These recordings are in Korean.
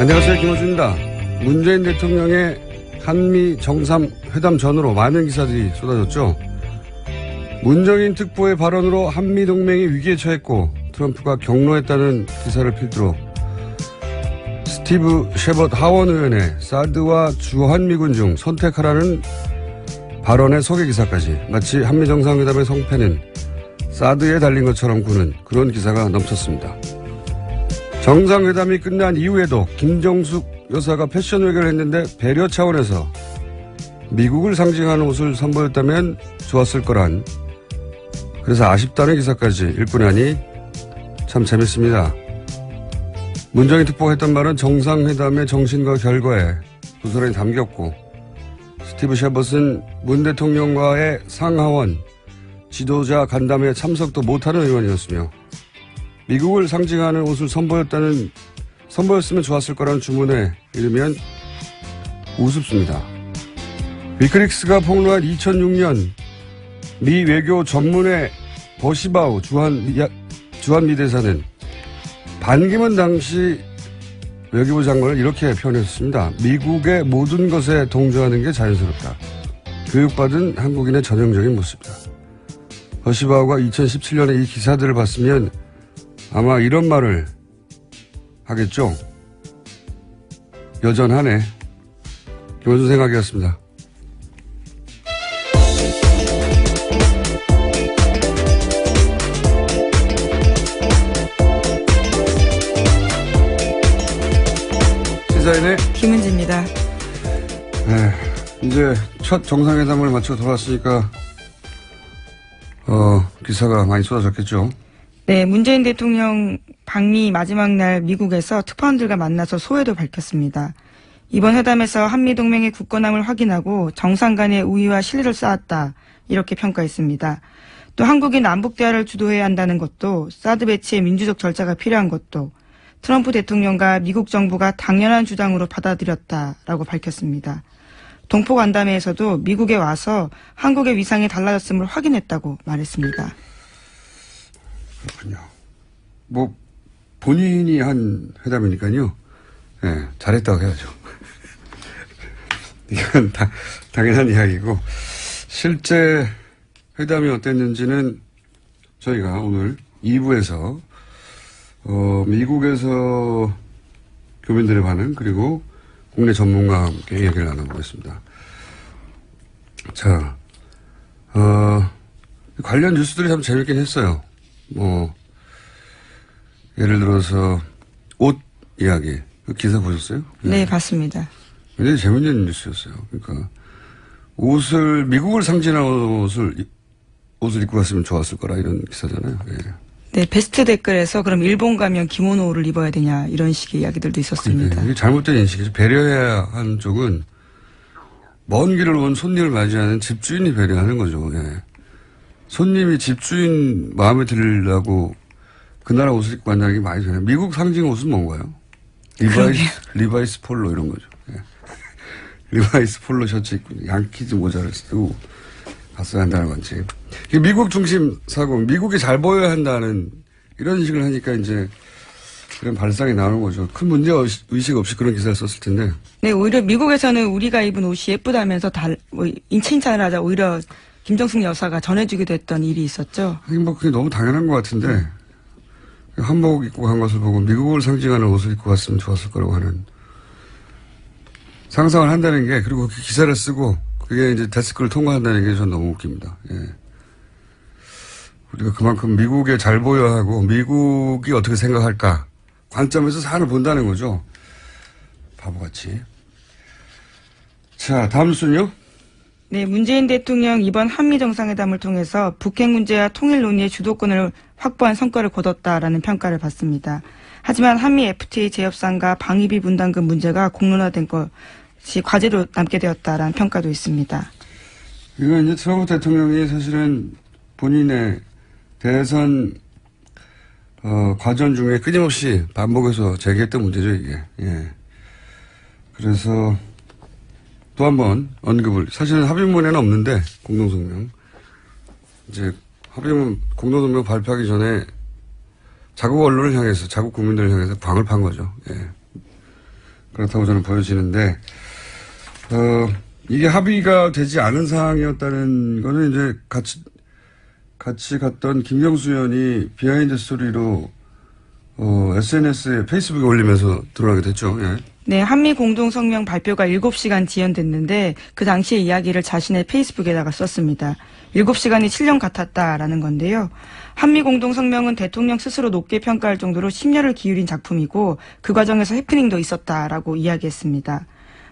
안녕하세요. 김호준입니다. 문재인 대통령의 한미 정상회담 전후로 많은 기사들이 쏟아졌죠. 문정인 특보의 발언으로 한미 동맹이 위기에 처했고 트럼프가 격노했다는 기사를 필두로 스티브 셰벗 하원 의원의 사드와 주한미군 중 선택하라는 발언의 소개 기사까지 마치 한미 정상회담의 성패는 사드에 달린 것처럼 구는 그런 기사가 넘쳤습니다. 정상회담이 끝난 이후에도 김정숙 여사가 패션 외교를 했는데 배려 차원에서 미국을 상징하는 옷을 선보였다면 좋았을 거란, 그래서 아쉽다는 기사까지 읽고 나니 참 재밌습니다. 문정인 특보가 했던 말은 정상회담의 정신과 결과에 고스란히 담겼고, 스티브 셰벗은 문 대통령과의 상하원 지도자 간담회에 참석도 못하는 의원이었으며 미국을 상징하는 옷을 선보였으면 좋았을 거라는 주문에 이르면 우습습니다. 위클릭스가 폭로한 2006년 미 외교 전문의 버시바우 주한미 대사는 반기문 당시 외교부 장관을 이렇게 표현했습니다. 미국의 모든 것에 동조하는 게 자연스럽다. 교육받은 한국인의 전형적인 모습이다. 버시바우가 2017년에 이 기사들을 봤으면 아마 이런 말을 하겠죠. 여전하네. 김원준 생각이었습니다. 시사인의 김은지입니다. 네, 이제 첫 정상회담을 마치고 돌아왔으니까 기사가 많이 쏟아졌겠죠. 네, 문재인 대통령 방미 마지막 날 미국에서 특파원들과 만나서 소회도 밝혔습니다. 이번 회담에서 한미동맹의 굳건함을 확인하고 정상 간의 우위와 신뢰를 쌓았다, 이렇게 평가했습니다. 또 한국이 남북대화를 주도해야 한다는 것도, 사드 배치의 민주적 절차가 필요한 것도 트럼프 대통령과 미국 정부가 당연한 주장으로 받아들였다라고 밝혔습니다. 동포 간담회에서도 미국에 와서 한국의 위상이 달라졌음을 확인했다고 말했습니다. 그렇군요. 뭐 본인이 한 회담이니까요. 네, 잘했다고 해야죠. 이건 당연한 이야기고, 실제 회담이 어땠는지는 저희가 오늘 2부에서 미국에서 교민들의 반응, 그리고 국내 전문가와 함께 얘기를 나눠보겠습니다. 자, 관련 뉴스들이 참 재밌긴 했어요. 예를 들어서 옷 이야기, 그 기사 보셨어요? 네, 봤습니다. 굉장히 재밌는 뉴스였어요. 그러니까 미국을 상징하는 옷을 입고 갔으면 좋았을 거라, 이런 기사잖아요. 예. 네, 베스트 댓글에서 그럼 일본 가면 기모노를 입어야 되냐, 이런 식의 이야기들도 있었습니다. 이게 잘못된 인식이죠. 배려해야 하는 쪽은 먼 길을 온 손님을 맞이하는 집주인이 배려하는 거죠. 예. 손님이 집주인 마음에 들으려고 그 나라 옷을 입고 간다는 게 많이 되나요? 미국 상징 옷은 뭔가요? 리바이스 폴로 이런 거죠. 예. 리바이스 폴로 셔츠 입고 양키즈 모자를 쓰고 갔어야 한다는 건지. 미국 중심 사고, 미국이 잘 보여야 한다는 이런 식을 하니까 이제 그런 발상이 나오는 거죠. 큰 문제 의식 없이 그런 기사를 썼을 텐데. 네, 오히려 미국에서는 우리가 입은 옷이 예쁘다면서 칭찬을 하자 오히려 김정숙 여사가 전해주기도 했던 일이 있었죠. 그게 너무 당연한 것 같은데, 한복 입고 간 것을 보고 미국을 상징하는 옷을 입고 갔으면 좋았을 거라고 하는 상상을 한다는 게, 그리고 그 기사를 쓰고 그게 이제 데스크를 통과한다는 게 전 너무 웃깁니다. 예. 우리가 그만큼 미국에 잘 보여야 하고 미국이 어떻게 생각할까 관점에서 사안을 본다는 거죠. 바보같이. 자, 다음 뉴스는요? 네, 문재인 대통령 이번 한미 정상회담을 통해서 북핵 문제와 통일 논의의 주도권을 확보한 성과를 거뒀다라는 평가를 받습니다. 하지만 한미 FTA 재협상과 방위비 분담금 문제가 공론화된 것이 과제로 남게 되었다라는 평가도 있습니다. 이건 이제 트럼프 대통령이 사실은 본인의 대선 과정 중에 끊임없이 반복해서 제기했던 문제죠, 이게. 예. 그래서 또 한 번 언급을, 사실은 합의문에는 없는데, 공동성명. 이제 합의문, 공동성명 발표하기 전에 자국 언론을 향해서, 자국 국민들을 향해서 광을 판 거죠. 예. 그렇다고 저는 보여지는데, 이게 합의가 되지 않은 상황이었다는 거는 이제 같이 갔던 김경수 의원이 비하인드 스토리로 SNS에 페이스북에 올리면서 드러나게 됐죠. 예. 네, 한미 공동성명 발표가 7시간 지연됐는데 그 당시의 이야기를 자신의 페이스북에다가 썼습니다. 7시간이 7년 같았다라는 건데요. 한미 공동성명은 대통령 스스로 높게 평가할 정도로 심려를 기울인 작품이고 그 과정에서 해프닝도 있었다라고 이야기했습니다.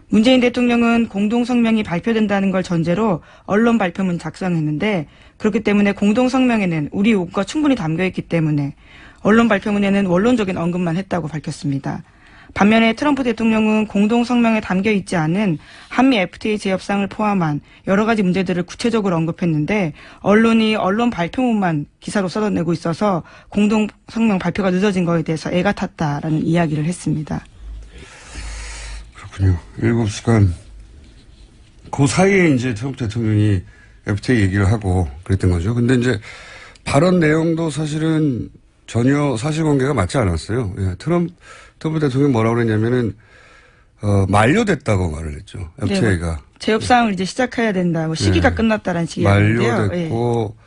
문재인 대통령은 공동성명이 발표된다는 걸 전제로 언론 발표문 작성했는데 그렇기 때문에 공동성명에는 우리 요구가 충분히 담겨있기 때문에 언론 발표문에는 원론적인 언급만 했다고 밝혔습니다. 반면에 트럼프 대통령은 공동성명에 담겨있지 않은 한미 FTA 재협상을 포함한 여러 가지 문제들을 구체적으로 언급했는데 언론이 언론 발표문만 기사로 써내고 있어서 공동성명 발표가 늦어진 거에 대해서 애가 탔다라는 이야기를 했습니다. 그렇군요. 7시간. 그 사이에 이제 트럼프 대통령이 FTA 얘기를 하고 그랬던 거죠. 근데 이제 발언 내용도 사실은 전혀 사실관계가 맞지 않았어요. 예, 트럼프 대통령이 뭐라고 그랬냐면은, 만료됐다고 말을 했죠. FTA가. 네, 재협상을 이제 시작해야 된다. 뭐 시기가 끝났다라는 식이었는데요. 만료됐고,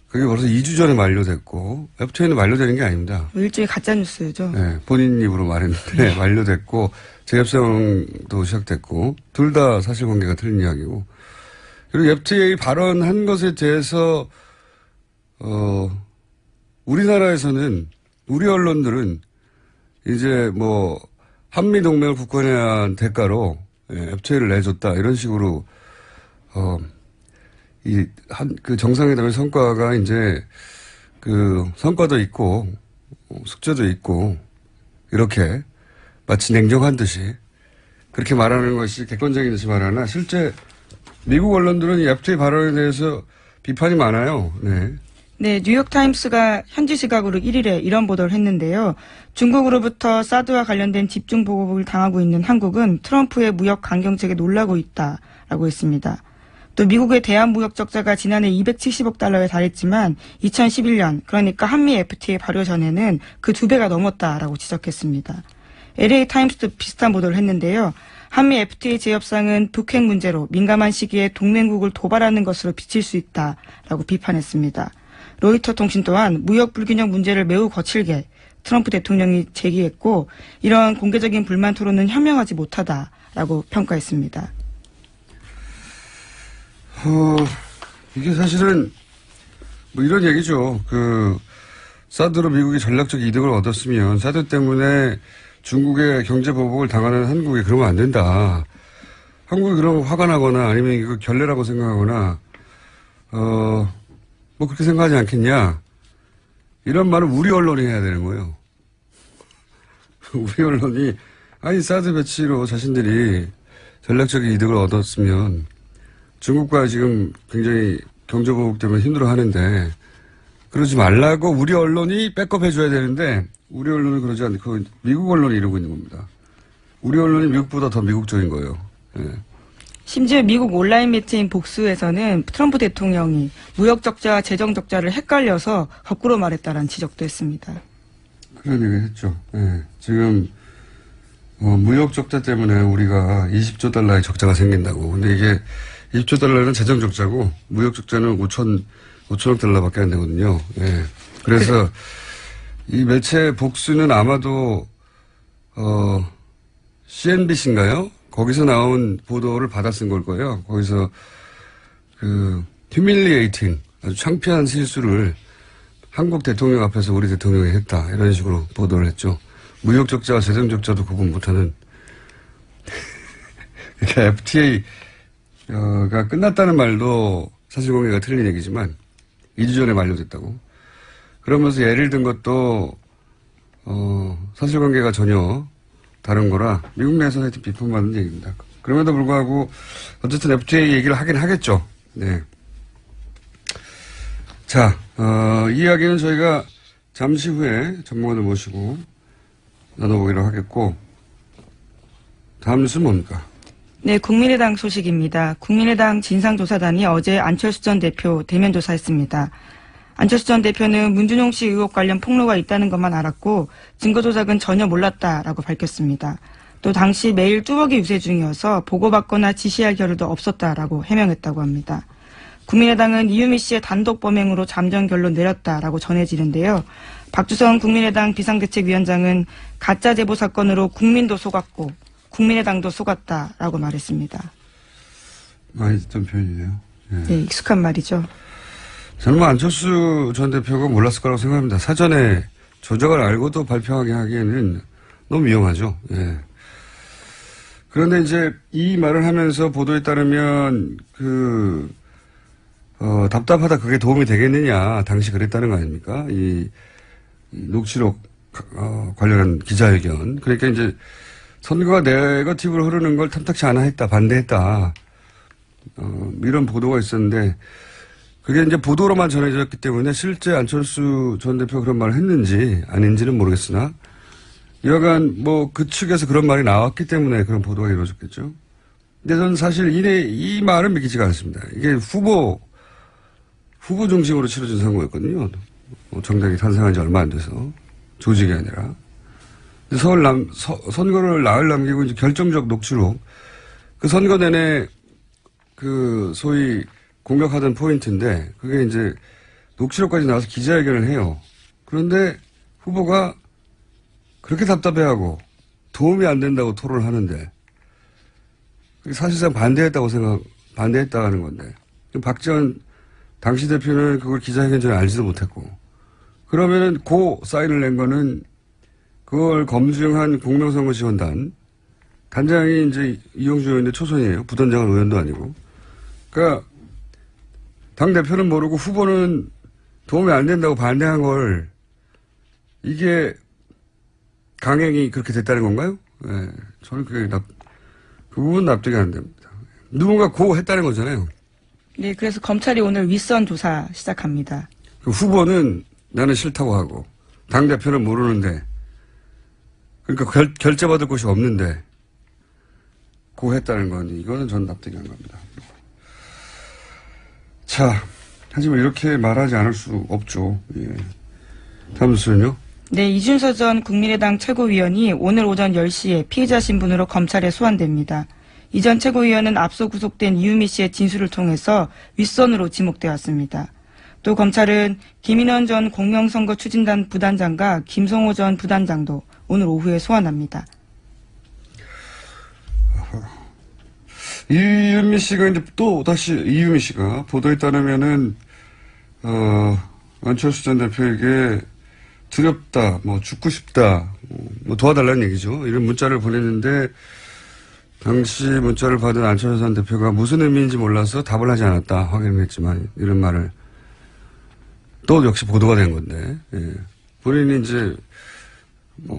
그게 벌써 2주 전에 만료됐고, FTA는 만료되는 게 아닙니다. 일종의 가짜뉴스죠. 네, 본인 입으로 말했는데, 만료됐고, 재협상도 시작됐고, 둘 다 사실관계가 틀린 이야기고, 그리고 FTA 발언한 것에 대해서, 우리나라에서는, 우리 언론들은 이제 뭐 한미 동맹을 굳건해야 한 대가로 FTA를 내줬다 이런 식으로 그 정상회담의 성과가 이제 그 성과도 있고 숙제도 있고 이렇게 마치 냉정한 듯이 그렇게 말하는 것이 객관적인 듯이 말하나 실제 미국 언론들은 이 FTA 발언에 대해서 비판이 많아요. 네. 네, 뉴욕타임스가 현지 시각으로 1일에 이런 보도를 했는데요. 중국으로부터 사드와 관련된 집중 보복을 당하고 있는 한국은 트럼프의 무역 강경책에 놀라고 있다라고 했습니다. 또 미국의 대한무역 적자가 지난해 270억 달러에 달했지만 2011년 그러니까 한미 FTA 발효 전에는 그 2배가 넘었다라고 지적했습니다. LA타임스도 비슷한 보도를 했는데요. 한미 FTA 재협상은 북핵 문제로 민감한 시기에 동맹국을 도발하는 것으로 비칠 수 있다라고 비판했습니다. 로이터 통신 또한 무역 불균형 문제를 매우 거칠게 트럼프 대통령이 제기했고 이런 공개적인 불만 토론은 현명하지 못하다라고 평가했습니다. 이게 사실은 뭐 이런 얘기죠. 사드로 미국이 전략적 이득을 얻었으면 사드 때문에 중국의 경제 보복을 당하는 한국이 그러면 안 된다. 한국이 그러면 화가 나거나 아니면 이거 결례라고 생각하거나 뭐 그렇게 생각하지 않겠냐. 이런 말을 우리 언론이 해야 되는 거예요. 우리 언론이 아니 사드 배치로 자신들이 전략적인 이득을 얻었으면 중국과 지금 굉장히 경제보복 때문에 힘들어하는데 그러지 말라고 우리 언론이 백업해줘야 되는데 우리 언론은 그러지 않고 미국 언론이 이러고 있는 겁니다. 우리 언론이 미국보다 더 미국적인 거예요. 네. 심지어 미국 온라인 매체인 복수에서는 트럼프 대통령이 무역 적자와 재정 적자를 헷갈려서 거꾸로 말했다라는 지적도 했습니다. 그런 얘기 했죠. 네. 지금 무역 적자 때문에 우리가 20조 달러의 적자가 생긴다고. 근데 이게 20조 달러는 재정 적자고 무역 적자는 5천억 달러밖에 안 되거든요. 네. 그래서 이 매체 복수는 아마도 CNBC인가요? 거기서 나온 보도를 받아 쓴 걸 거예요. 거기서 humiliating 아주 창피한 실수를 한국 대통령 앞에서 우리 대통령이 했다. 이런 식으로 보도를 했죠. 무역 적자와 재정 적자도 구분 못하는. 그러니까 FTA가 끝났다는 말도 사실관계가 틀린 얘기지만 2주 전에 만료됐다고. 그러면서 예를 든 것도 사실관계가 전혀 다른 거라 미국 내에서 하여튼 비판받는 얘기입니다. 그럼에도 불구하고 어쨌든 FTA 얘기를 하긴 하겠죠. 네. 자, 이 이야기는 저희가 잠시 후에 전문가들 모시고 나눠보기로 하겠고 다음 뉴스는 뭡니까? 네, 국민의당 소식입니다. 국민의당 진상조사단이 어제 안철수 전 대표 대면 조사했습니다. 안철수 전 대표는 문준용 씨 의혹 관련 폭로가 있다는 것만 알았고 증거 조작은 전혀 몰랐다라고 밝혔습니다. 또 당시 매일 뚜벅이 유세 중이어서 보고받거나 지시할 겨를도 없었다라고 해명했다고 합니다. 국민의당은 이유미 씨의 단독 범행으로 잠정 결론 내렸다라고 전해지는데요. 박주성 국민의당 비상대책위원장은 가짜 제보 사건으로 국민도 속았고 국민의당도 속았다라고 말했습니다. 많이 듣던 표현이네요. 예. 네, 익숙한 말이죠. 저는 뭐 안철수 전 대표가 몰랐을 거라고 생각합니다. 사전에 조작을 알고도 발표하게 하기에는 너무 위험하죠. 예. 그런데 이제 이 말을 하면서 보도에 따르면 답답하다 그게 도움이 되겠느냐. 당시 그랬다는 거 아닙니까? 이 녹취록 관련한 기자회견. 그러니까 이제 선거가 네거티브로 흐르는 걸 탐탁치 않아 했다. 반대했다. 이런 보도가 있었는데 그게 이제 보도로만 전해졌기 때문에 실제 안철수 전 대표가 그런 말을 했는지 아닌지는 모르겠으나 여하간 뭐 그 측에서 그런 말이 나왔기 때문에 그런 보도가 이루어졌겠죠. 근데 저는 사실 이 말은 믿기지가 않습니다. 이게 후보 중심으로 치러진 선거였거든요. 정당이 탄생한 지 얼마 안 돼서 조직이 아니라. 선거를 나흘 남기고 이제 결정적 녹취록 그 선거 내내 소위 공격하던 포인트인데 그게 이제 녹취록까지 나와서 기자회견을 해요. 그런데 후보가 그렇게 답답해하고 도움이 안 된다고 토론을 하는데 사실상 반대했다는 건데 박지원 당시 대표는 그걸 기자회견 전에 알지도 못했고 그러면은 사인을 낸 거는 그걸 검증한 공명선거지원단 단장이 이제 이용주 의원인데 초선이에요. 부단장은 의원도 아니고. 그러니까 당대표는 모르고 후보는 도움이 안 된다고 반대한 걸 이게 강행이 그렇게 됐다는 건가요? 네, 저는 그 부분 납득이 안 됩니다. 누군가 했다는 거잖아요. 네, 그래서 검찰이 오늘 윗선 조사 시작합니다. 그 후보는 나는 싫다고 하고 당대표는 모르는데 그러니까 결재받을 곳이 없는데 했다는 건 이거는 전 납득이 안 갑니다. 자, 하지만 이렇게 말하지 않을 수 없죠. 예. 다음 뉴스는요? 네, 이준서 전 국민의당 최고위원이 오늘 오전 10시에 피해자 신분으로 검찰에 소환됩니다. 이 전 최고위원은 앞서 구속된 이유미 씨의 진술을 통해서 윗선으로 지목되었습니다. 또 검찰은 김인원 전 공명선거 추진단 부단장과 김성호 전 부단장도 오늘 오후에 소환합니다. 이유미 씨가 이제 또 다시 이유미 씨가 보도에 따르면은 안철수 전 대표에게 두렵다, 죽고 싶다, 도와달라는 얘기죠. 이런 문자를 보냈는데 당시 문자를 받은 안철수 전 대표가 무슨 의미인지 몰라서 답을 하지 않았다 확인을 했지만 이런 말을 또 역시 보도가 된 건데 예. 본인이 이제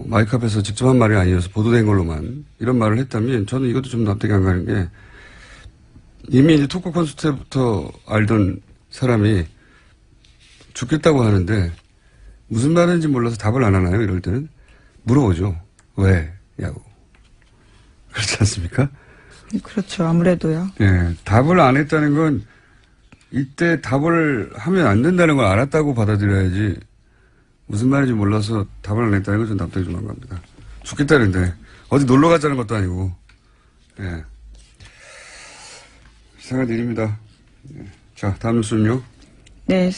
마이크 앞에서 직접 한 말이 아니어서 보도된 걸로만 이런 말을 했다면 저는 이것도 좀 납득이 안 가는 게 이미 이제 토크 콘서트 때부터 알던 사람이 죽겠다고 하는데 무슨 말인지 몰라서 답을 안 하나요? 이럴 때는 물어보죠. 왜냐고. 그렇지 않습니까? 그렇죠. 아무래도요. 예, 답을 안 했다는 건 이때 답을 하면 안 된다는 걸 알았다고 받아들여야지 무슨 말인지 몰라서 답을 안 했다는 건 좀 납득이 좀 안 갑니다. 죽겠다는데 어디 놀러 가자는 것도 아니고 예. 이상한 일입니다. 예. 자, 다음 뉴스는요. 네,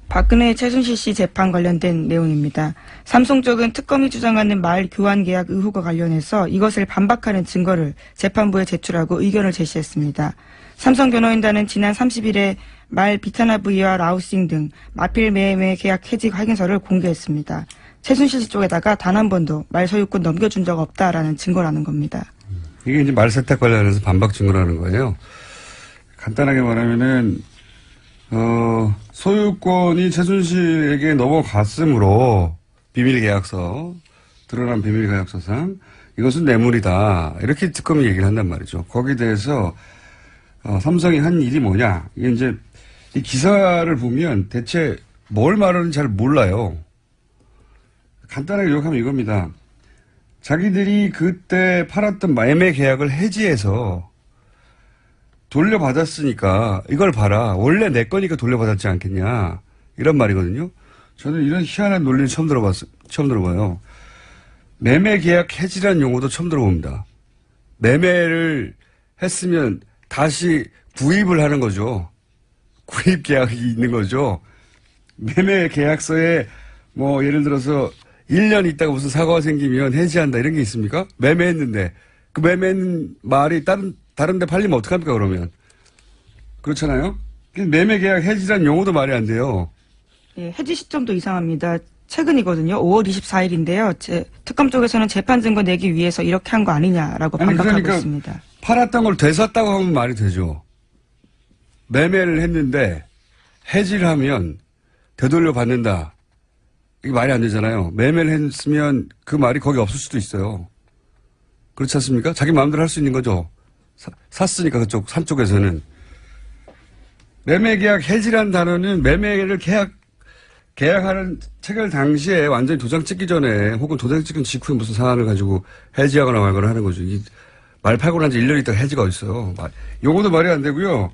박근혜 최순실 씨 재판 관련된 내용입니다. 삼성 쪽은 특검이 주장하는 말 교환 계약 의혹과 관련해서 이것을 반박하는 증거를 재판부에 제출하고 의견을 제시했습니다. 삼성 변호인단은 지난 30일에 말 비타나 V와 라우싱 등 마필 매매 계약 해지 확인서를 공개했습니다. 최순실 씨 쪽에다가 단 한 번도 말 소유권 넘겨준 적 없다라는 증거라는 겁니다. 이게 이제 말 세탁 관련해서 반박 증거라는 거예요. 간단하게 말하면은 소유권이 최순실에게 넘어갔으므로 비밀계약서, 드러난 비밀계약서상 이것은 뇌물이다. 이렇게 특검이 얘기를 한단 말이죠. 거기에 대해서 삼성이 한 일이 뭐냐. 이게 이제 이 기사를 보면 대체 뭘 말하는지 잘 몰라요. 간단하게 요약하면 이겁니다. 자기들이 그때 팔았던 매매 계약을 해지해서 돌려받았으니까 이걸 봐라. 원래 내 거니까 돌려받았지 않겠냐. 이런 말이거든요. 저는 이런 희한한 논리는 처음 들어봐요. 매매 계약 해지라는 용어도 처음 들어봅니다. 매매를 했으면 다시 구입을 하는 거죠. 구입 계약이 있는 거죠. 매매 계약서에 뭐 예를 들어서 1년 있다가 무슨 사고가 생기면 해지한다 이런 게 있습니까? 매매했는데 그 매매는 말이 다른 데 팔리면 어떡합니까 그러면? 그렇잖아요? 매매 계약 해지란 용어도 말이 안 돼요. 예, 해지 시점도 이상합니다. 최근이거든요. 5월 24일인데요. 특검 쪽에서는 재판 증거 내기 위해서 이렇게 한 거 아니냐라고 반박하고 그러니까 있습니다. 팔았던 걸 되샀다고 하면 말이 되죠. 매매를 했는데 해지를 하면 되돌려 받는다. 이게 말이 안 되잖아요. 매매를 했으면 그 말이 거기 없을 수도 있어요. 그렇지 않습니까? 자기 마음대로 할 수 있는 거죠. 샀으니까 그쪽 산 쪽에서는. 매매 계약 해지라는 단어는 매매를 계약하는 체결 당시에 완전히 도장 찍기 전에 혹은 도장 찍은 직후에 무슨 사안을 가지고 해지하거나 말거나 하는 거죠. 말 팔고 난 지 1년 있다가 해지가 어딨어요. 요거도 말이 안 되고요.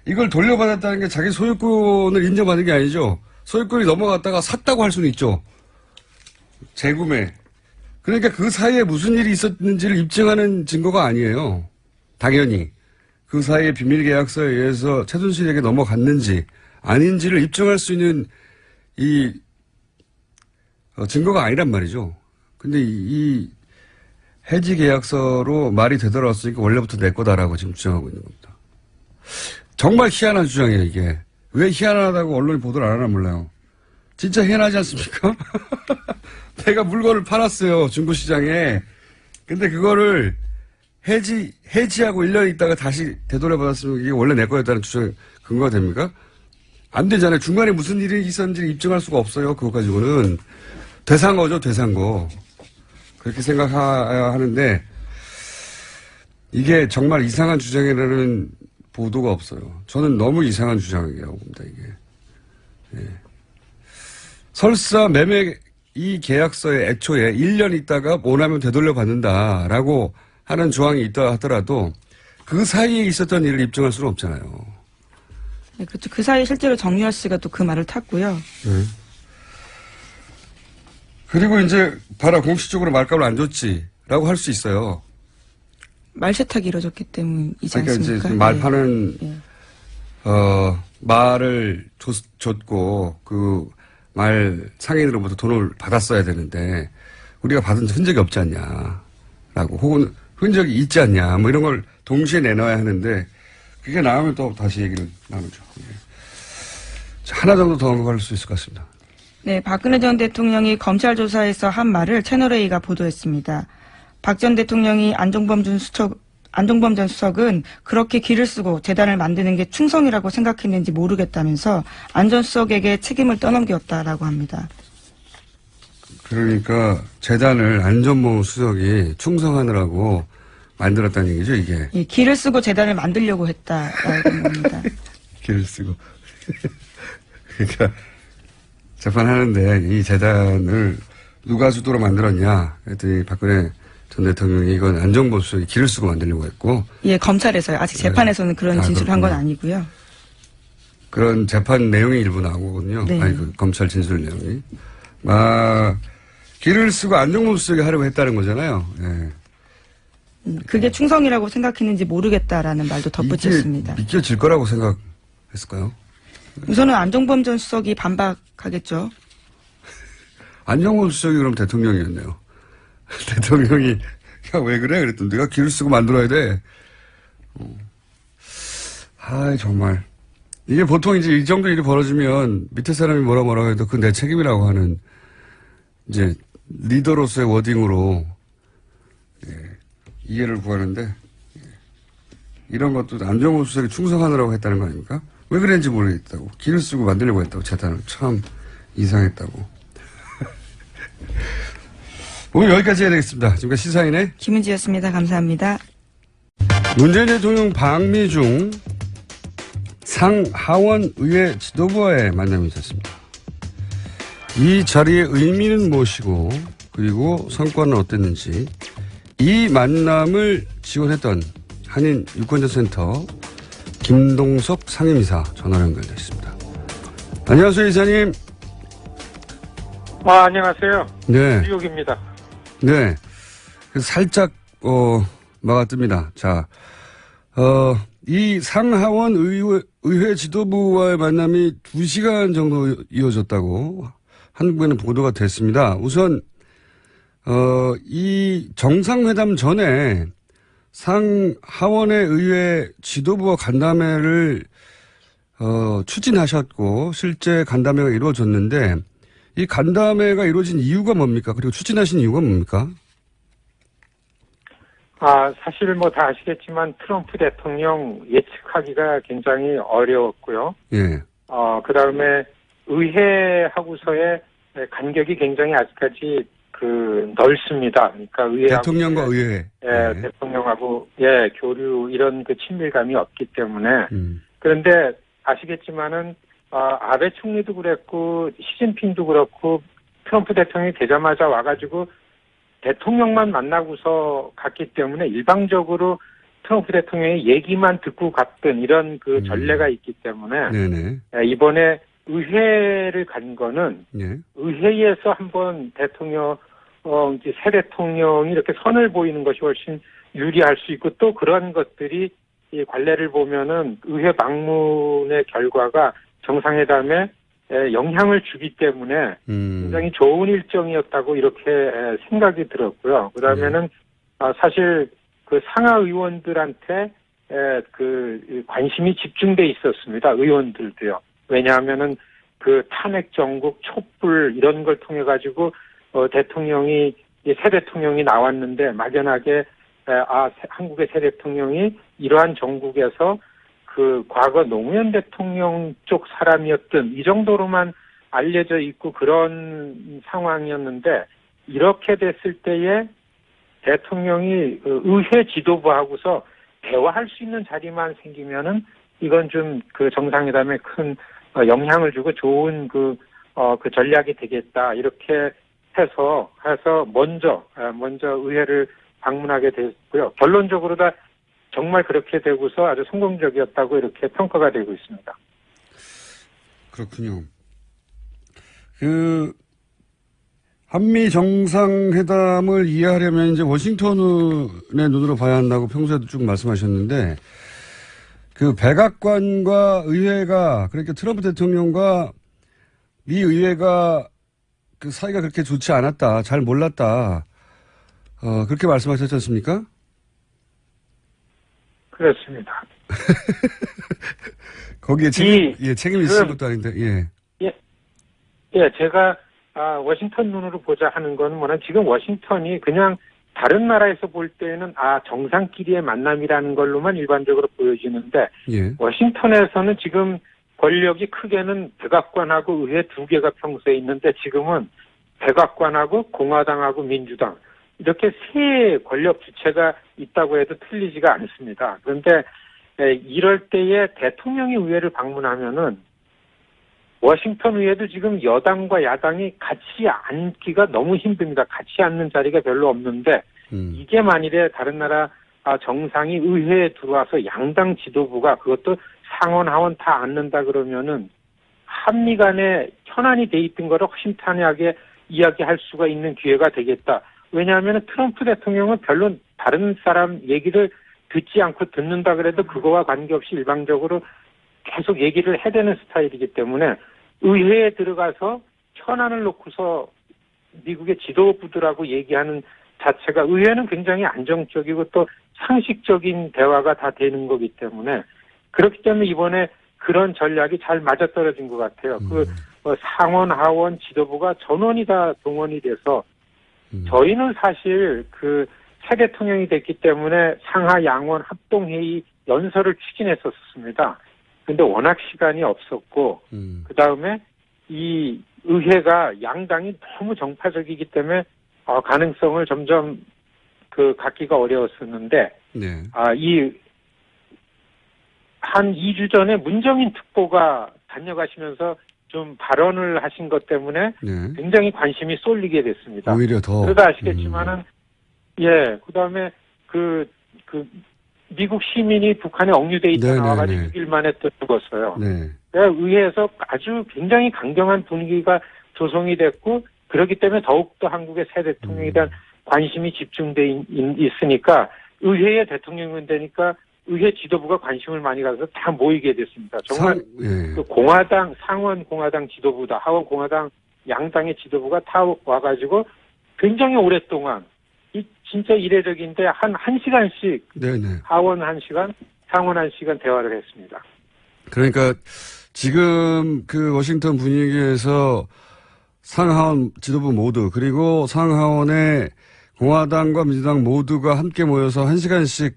이걸 돌려받았다는 게 자기 소유권을 인정받는 게 아니죠. 소유권이 넘어갔다가 샀다고 할 수는 있죠. 재구매. 그러니까 그 사이에 무슨 일이 있었는지를 입증하는 증거가 아니에요. 당연히. 그 사이에 비밀계약서에 의해서 최순실에게 넘어갔는지 아닌지를 입증할 수 있는 증거가 아니란 말이죠. 근데 이 해지 계약서로 말이 되돌아왔으니까 원래부터 내 거다라고 지금 주장하고 있는 겁니다. 정말 희한한 주장이에요, 이게. 왜 희한하다고 언론이 보도를 안 하나 몰라요. 진짜 희한하지 않습니까? 내가 물건을 팔았어요, 중고시장에. 근데 그거를 해지하고 1년 있다가 다시 되돌려받았으면 이게 원래 내 거였다는 주장 근거가 됩니까? 안 되잖아요. 중간에 무슨 일이 있었는지 입증할 수가 없어요. 그거 가지고는. 되산거죠, 되산거. 그렇게 생각해야 하는데, 이게 정말 이상한 주장이라는 보도가 없어요. 저는 너무 이상한 주장이라고 봅니다, 이게. 예. 설사 이 계약서에 애초에 1년 있다가 원하면 되돌려 받는다라고 하는 조항이 있다 하더라도 그 사이에 있었던 일을 입증할 수는 없잖아요. 네, 그렇죠. 그 사이에 실제로 정유아 씨가 또 그 말을 탔고요. 네. 그리고 이제 봐라 공식적으로 말값을 안 줬지라고 할 수 있어요. 말 세탁이 이루어졌기 때문이지 그러니까 않습니까? 이제 말 파는 예. 말을 줬고 그 말 상인으로부터 돈을 받았어야 되는데 우리가 받은 흔적이 없지 않냐라고 혹은 흔적이 있지 않냐 뭐 이런 걸 동시에 내놔야 하는데 그게 나오면 또 다시 얘기를 나누죠. 예. 하나 정도 더 언급할 수 있을 것 같습니다. 네, 박근혜 전 대통령이 검찰 조사에서 한 말을 채널A가 보도했습니다. 박 전 대통령이 안종범 전 수석은 그렇게 기를 쓰고 재단을 만드는 게 충성이라고 생각했는지 모르겠다면서 안 전 수석에게 책임을 떠넘겼다라고 합니다. 그러니까 재단을 안전모 수석이 충성하느라고 만들었다는 얘기죠, 이게. 예, 기를 쓰고 재단을 만들려고 했다라고 합니다. 기를 쓰고. 그러니까 재판하는데 이 재단을 누가 주도로 만들었냐 그랬더니 박근혜 전 대통령이 이건 안정보 수석이 기를 쓰고 만들려고 했고. 예, 검찰에서요. 아직 재판에서는 그런 진술을 한 건 아니고요. 그런 재판 내용이 일부 나오거든요. 네. 아니, 그 검찰 진술 내용이. 기를 쓰고 안정보 수석이 하려고 했다는 거잖아요. 예. 그게 충성이라고 생각했는지 모르겠다라는 말도 덧붙였습니다. 이게 믿겨질 거라고 생각했을까요? 우선은 안종범 전 수석이 반박하겠죠. 안정보 수석이 그럼 대통령이었네요. 대통령이 야, 왜 그래? 그랬더니 네가 기를 쓰고 만들어야 돼. 정말. 이게 보통 이제 이 정도 일이 벌어지면 밑에 사람이 뭐라 해도 그건 내 책임이라고 하는 이제 리더로서의 워딩으로 이해를 구하는데 이런 것도 안정호 수석이 충성하느라고 했다는 거 아닙니까? 왜 그랬는지 모르겠다고. 기를 쓰고 만들려고 했다고. 재단을. 참 이상했다고. 오늘 여기까지 해야 되겠습니다. 지금까지 시사인의 김은지였습니다. 감사합니다. 문재인 대통령 방미 중 상하원 의회 지도부와의 만남이 있었습니다. 이 자리의 의미는 무엇이고 그리고 성과는 어땠는지 이 만남을 지원했던 한인 유권자센터 김동석 상임이사 전화로 연결되어 있습니다. 안녕하세요, 이사님. 안녕하세요. 네. 뉴욕입니다. 네. 그래서 살짝, 막아뜹니다. 자, 이 상하원 의회 지도부와의 만남이 2시간 정도 이어졌다고 한국에는 보도가 됐습니다. 우선, 이 정상회담 전에 상하원의 의회 지도부와 간담회를 추진하셨고 실제 간담회가 이루어졌는데 이 간담회가 이루어진 이유가 뭡니까? 그리고 추진하신 이유가 뭡니까? 사실 뭐 다 아시겠지만 트럼프 대통령 예측하기가 굉장히 어려웠고요. 예. 그다음에 의회하고서의 간격이 굉장히 아직까지 넓습니다. 그러니까 대통령과 의회. 예, 대통령하고 교류 이런 친밀감이 없기 때문에 그런데 아시겠지만은 아베 총리도 그랬고 시진핑도 그렇고 트럼프 대통령이 되자마자 와가지고 대통령만 만나고서 갔기 때문에 일방적으로 트럼프 대통령의 얘기만 듣고 갔던 이런 전례가 있기 때문에 네네. 이번에 의회를 간 거는 의회에서 한번 이제 새 대통령이 이렇게 선을 보이는 것이 훨씬 유리할 수 있고 또 그런 것들이 이 관례를 보면은 의회 방문의 결과가 정상회담에 영향을 주기 때문에 굉장히 좋은 일정이었다고 이렇게 생각이 들었고요. 그다음에는 사실 상하 의원들한테 관심이 집중돼 있었습니다. 의원들도요. 왜냐하면은 탄핵 정국 촛불 이런 걸 통해 가지고 새 대통령이 나왔는데 막연하게 한국의 새 대통령이 이러한 정국에서 과거 노무현 대통령 쪽 사람이었던 이 정도로만 알려져 있고 그런 상황이었는데 이렇게 됐을 때에 대통령이 의회 지도부하고서 대화할 수 있는 자리만 생기면은 이건 좀 정상회담에 큰 영향을 주고 좋은 전략이 되겠다 이렇게 해서 먼저 의회를 방문하게 됐고요. 결론적으로 다 정말 그렇게 되고서 아주 성공적이었다고 이렇게 평가가 되고 있습니다. 그렇군요. 한미 정상회담을 이해하려면 이제 워싱턴의 눈으로 봐야 한다고 평소에도 쭉 말씀하셨는데 백악관과 의회가 그러니까 트럼프 대통령과 미 의회가 사이가 그렇게 좋지 않았다. 잘 몰랐다. 그렇게 말씀하셨지 않습니까? 그렇습니다. 거기에 책임이 있을 것도 아닌데, 제가, 워싱턴 눈으로 보자 하는 건 지금 워싱턴이 그냥 다른 나라에서 볼 때는, 정상끼리의 만남이라는 걸로만 일반적으로 보여지는데, 워싱턴에서는 지금 권력이 크게는 백악관하고 의회 2개가 평소에 있는데 지금은 백악관하고 공화당하고 민주당, 이렇게 세 권력 주체가 있다고 해도 틀리지가 않습니다. 그런데 이럴 때에 대통령이 의회를 방문하면은 워싱턴 의회도 지금 여당과 야당이 같이 앉기가 너무 힘듭니다. 같이 앉는 자리가 별로 없는데 이게 만일에 다른 나라 정상이 의회에 들어와서 양당 지도부가 그것도 상원 하원 다 앉는다 그러면은 한미 간에 현안이 돼 있던 거를 허심탄회하게 이야기할 수가 있는 기회가 되겠다. 왜냐하면 트럼프 대통령은 별로 다른 사람 얘기를 듣지 않고 듣는다 그래도 그거와 관계없이 일방적으로 계속 얘기를 해대는 스타일이기 때문에 의회에 들어가서 현안을 놓고서 미국의 지도부들하고 얘기하는 자체가 의회는 굉장히 안정적이고 또 상식적인 대화가 다 되는 거기 때문에 그렇기 때문에 이번에 그런 전략이 잘 맞아떨어진 것 같아요. 상원, 하원 지도부가 전원이 다 동원이 돼서 저희는 사실 새 대통령이 됐기 때문에 상하 양원 합동회의 연설을 추진했었습니다. 근데 워낙 시간이 없었고, 그 다음에 이 의회가 양당이 너무 정파적이기 때문에, 가능성을 점점 갖기가 어려웠었는데, 한 2주 전에 문정인 특보가 다녀가시면서 좀 발언을 하신 것 때문에 굉장히 관심이 쏠리게 됐습니다. 오히려 더. 그러다 아시겠지만은, 그 다음에 미국 시민이 북한에 억류돼 있다 나와가지고 6일 만에 또 죽었어요. 의회에서 아주 굉장히 강경한 분위기가 조성이 됐고, 그렇기 때문에 더욱더 한국의 새 대통령에 대한 관심이 집중돼 있으니까 의회에 대통령이 되니까 의회 지도부가 관심을 많이 가서 다 모이게 됐습니다. 정말 예. 그 공화당, 상원 공화당 지도부다, 하원 공화당 양당의 지도부가 다 와가지고 굉장히 오랫동안 진짜 이례적인데 한 1시간씩 네네. 하원 1시간, 상원 1시간 대화를 했습니다. 그러니까 지금 그 워싱턴 분위기에서 상하원 지도부 모두 그리고 상하원의 공화당과 민주당 모두가 함께 모여서 1시간씩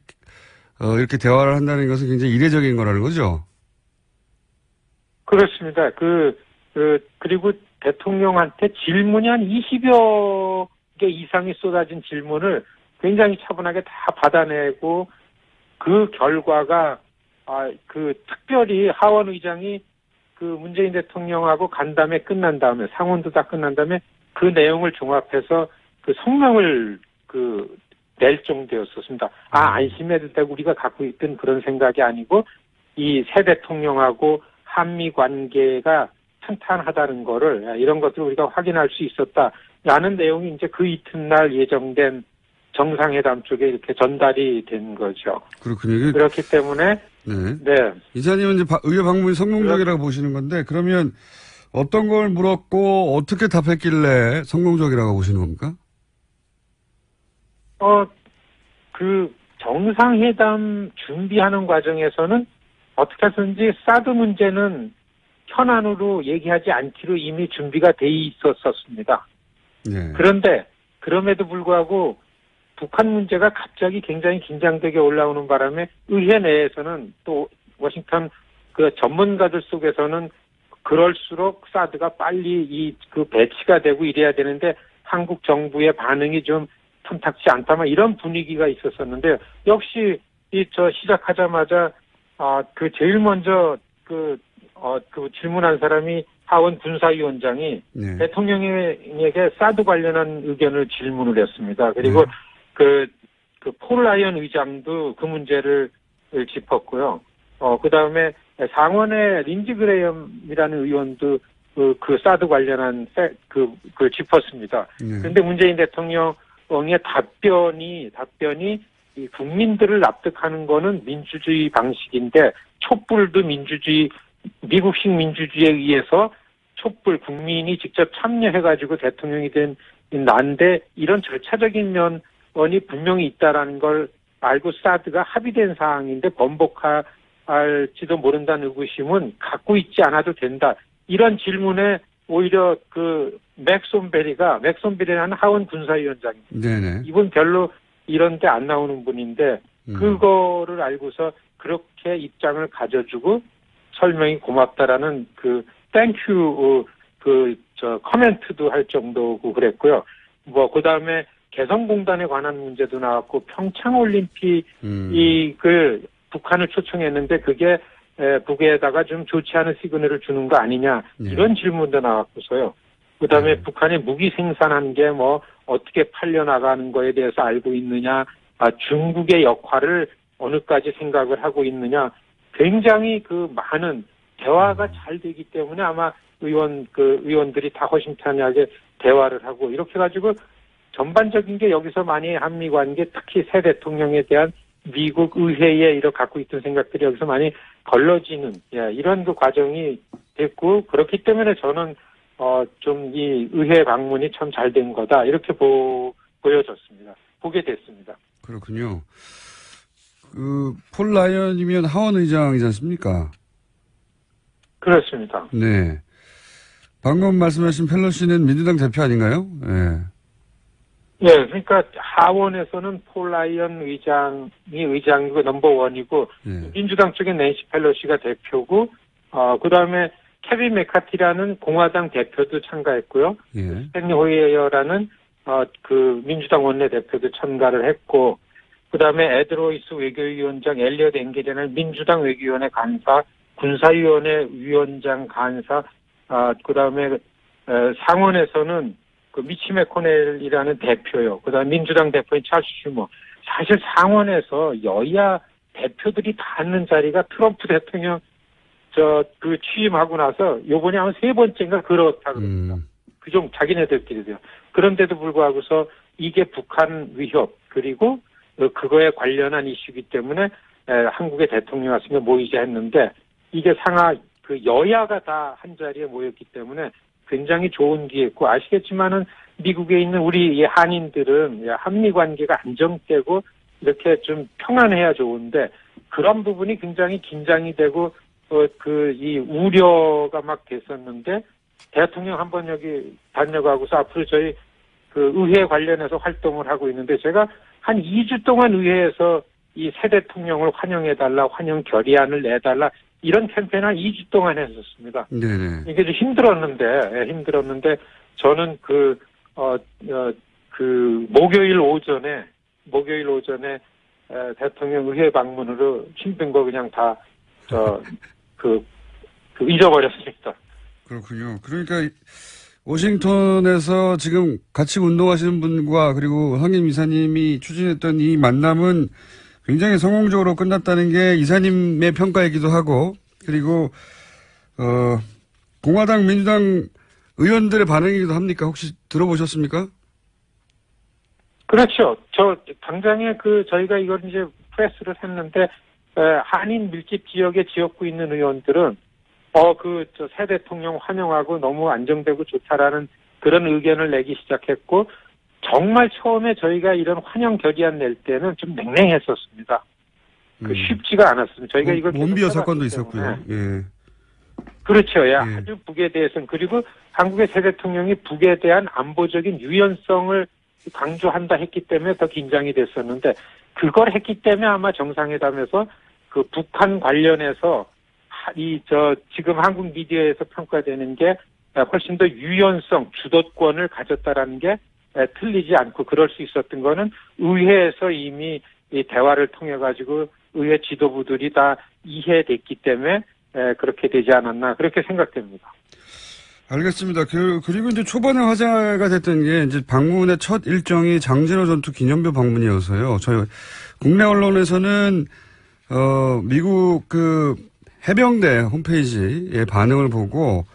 이렇게 대화를 한다는 것은 굉장히 이례적인 거라는 거죠. 그렇습니다. 그리고 대통령한테 질문이 한 20여 개 이상이 쏟아진 질문을 굉장히 차분하게 다 받아내고 그 결과가 특별히 하원 의장이 그 문재인 대통령하고 간담회 끝난 다음에 상원도 다 끝난 다음에 그 내용을 종합해서 그 성명을 낼 정도였었습니다. 안심해도 되고 우리가 갖고 있던 그런 생각이 아니고 이 새 대통령하고 한미 관계가 탄탄하다는 거를 이런 것들을 우리가 확인할 수 있었다라는 내용이 이제 그 이튿날 예정된 정상회담 쪽에 이렇게 전달이 된 거죠. 그렇군요. 그렇기 때문에 네. 이사님은 이제 의회 방문이 성공적이라고 보시는 건데 그러면 어떤 걸 물었고 어떻게 답했길래 성공적이라고 보시는 겁니까? 그 정상회담 준비하는 과정에서는 어떻게 해서든지 사드 문제는 현안으로 얘기하지 않기로 이미 준비가 돼 있었습니다. 네. 그런데 그럼에도 불구하고 북한 문제가 갑자기 굉장히 긴장되게 올라오는 바람에 의회 내에서는 또 워싱턴 그 전문가들 속에서는 그럴수록 사드가 빨리 배치가 되고 이래야 되는데 한국 정부의 반응이 좀 탐탁지 않다만 이런 분위기가 있었었는데요. 역시 시작하자마자 제일 먼저 질문한 사람이 하원 군사위원장이 네. 대통령에게 사드 관련한 의견을 질문을 했습니다. 그리고 폴 라이언 의장도 그 문제를 짚었고요. 그 다음에 상원의 린지 그레이엄이라는 의원도 그 사드 관련한 그걸 짚었습니다. 그런데 문재인 대통령의 답변이 이 국민들을 납득하는 거는 민주주의 방식인데 촛불도 미국식 민주주의에 의해서 촛불 국민이 직접 참여해가지고 대통령이 된 난데 이런 절차적인 면이 분명히 있다라는 걸 알고 사드가 합의된 사항인데 번복할지도 모른다는 의구심은 갖고 있지 않아도 된다. 이런 질문에 오히려 맥손베리라는 하원 군사위원장입니다. 네네. 이분 별로 이런 데 안 나오는 분인데 그거를 알고서 그렇게 입장을 가져주고 설명이 고맙다라는 땡큐 커멘트도 할 정도고 그랬고요. 그다음에 개성공단에 관한 문제도 나왔고 평창올림픽이 북한을 초청했는데 그게 북에다가 좀 좋지 않은 시그널을 주는 거 아니냐 이런 질문도 나왔고서요. 그다음에 북한이 무기 생산한 게 어떻게 팔려나가는 거에 대해서 알고 있느냐, 중국의 역할을 어느까지 생각을 하고 있느냐, 굉장히 많은 대화가 잘 되기 때문에 아마 의원들이 다 허심탄회하게 대화를 하고 이렇게 가지고 전반적인 게 여기서 많이 한미 관계 특히 새 대통령에 대한 미국 의회에 갖고 있던 생각들이 여기서 많이 걸러지는 이런 과정이 됐고 그렇기 때문에 저는 좀 이 의회 방문이 참 잘 된 거다 이렇게 보여졌습니다. 보게 됐습니다. 그렇군요. 폴 라이언이면 하원 의장이지 않습니까? 그렇습니다. 네. 방금 말씀하신 펠로시는 민주당 대표 아닌가요? 네. 네, 그러니까 하원에서는 폴 라이언 의장이 의장이고 넘버원이고 민주당 쪽에 낸시 펠로시가 대표고 그다음에 케빈 메카티라는 공화당 대표도 참가했고요. 스탠리 호이어라는 민주당 원내대표도 참가를 했고 그다음에 에드 로이스 외교위원장, 엘리엇 앵겔이라는 민주당 외교위원회 간사, 군사위원회 위원장 간사, 그다음에 상원에서는 미치 매코넬이라는 대표요. 그다음에 민주당 대표인 찰스 슈머. 사실 상원에서 여야 대표들이 다 앉는 자리가 트럼프 대통령 취임하고 나서 요번에 한 3번째인가 그렇다 그럽니다. 자기네들끼리도요. 그런데도 불구하고서 이게 북한 위협 그리고 그거에 관련한 이슈이기 때문에 한국의 대통령이 왔으니까 모이자 했는데 이게 그 여야가 다 한 자리에 모였기 때문에 굉장히 좋은 기회고 아시겠지만은 미국에 있는 우리 이 한인들은 한미 관계가 안정되고 이렇게 좀 평안해야 좋은데 그런 부분이 굉장히 긴장이 되고 이 우려가 막 됐었는데 대통령 한번 여기 다녀가고서 앞으로 저희 그 의회 관련해서 활동을 하고 있는데 제가 한 2주 동안 의회에서 이 새 대통령을 환영해달라, 환영 결의안을 내달라 이런 캠페인을 한 2주 동안 했었습니다. 네네. 이게 좀 힘들었는데 저는 목요일 오전에 대통령 의회 방문으로 힘든 거 그냥 다 잊어버렸습니다. 그렇군요. 그러니까 워싱턴에서 지금 같이 운동하시는 분과 그리고 황임 이사님이 추진했던 이 만남은 굉장히 성공적으로 끝났다는 게 이사님의 평가이기도 하고 그리고 공화당 민주당 의원들의 반응이기도 합니까? 혹시 들어보셨습니까? 그렇죠. 당장에 저희가 이걸 이제 프레스를 했는데 한인 밀집 지역에 지역구 있는 의원들은 새 대통령 환영하고 너무 안정되고 좋다라는 그런 의견을 내기 시작했고, 정말 처음에 저희가 이런 환영 결의안 낼 때는 좀 냉랭했었습니다. 쉽지가 않았습니다. 저희가 이걸 몬비어 사건도 있었고요. 예. 그렇죠. 예. 아주 북에 대해서는 그리고 한국의 새 대통령이 북에 대한 안보적인 유연성을 강조한다 했기 때문에 더 긴장이 됐었는데 그걸 했기 때문에 아마 정상회담에서 그 북한 관련해서 지금 한국 미디어에서 평가되는 게 훨씬 더 유연성, 주도권을 가졌다라는 게 틀리지 않고 그럴 수 있었던 거는 의회에서 이미 이 대화를 통해 가지고 의회 지도부들이 다 이해됐기 때문에 그렇게 되지 않았나 그렇게 생각됩니다. 알겠습니다. 그리고 이제 초반에 화제가 됐던 게 이제 방문의 첫 일정이 장진호 전투 기념비 방문이어서요. 저희 국내 언론에서는 미국 해병대 홈페이지의 반응을 보고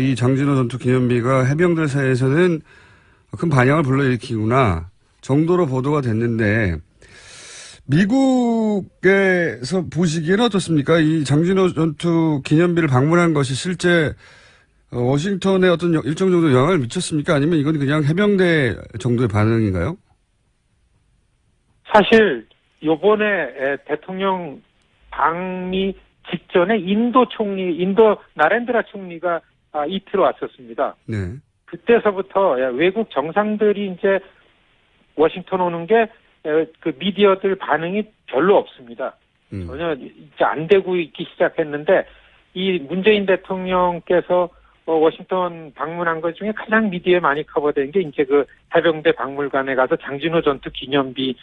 이 장진호 전투 기념비가 해병대 사이에서는 큰 반향을 불러일으키구나 정도로 보도가 됐는데 미국에서 보시기에는 어떻습니까? 이 장진호 전투 기념비를 방문한 것이 실제 워싱턴에 어떤 일정 정도 영향을 미쳤습니까? 아니면 이건 그냥 해병대 정도의 반응인가요? 사실 요번에 대통령 방미 직전에 인도 나렌드라 총리가 이틀 왔었습니다. 네. 그때서부터 외국 정상들이 이제 워싱턴 오는 게 그 미디어들 반응이 별로 없습니다. 전혀 이제 안 되고 있기 시작했는데 이 문재인 대통령께서 워싱턴 방문한 것 중에 가장 미디어에 많이 커버된 게 이제 그 해병대 박물관에 가서 장진호 전투 기념비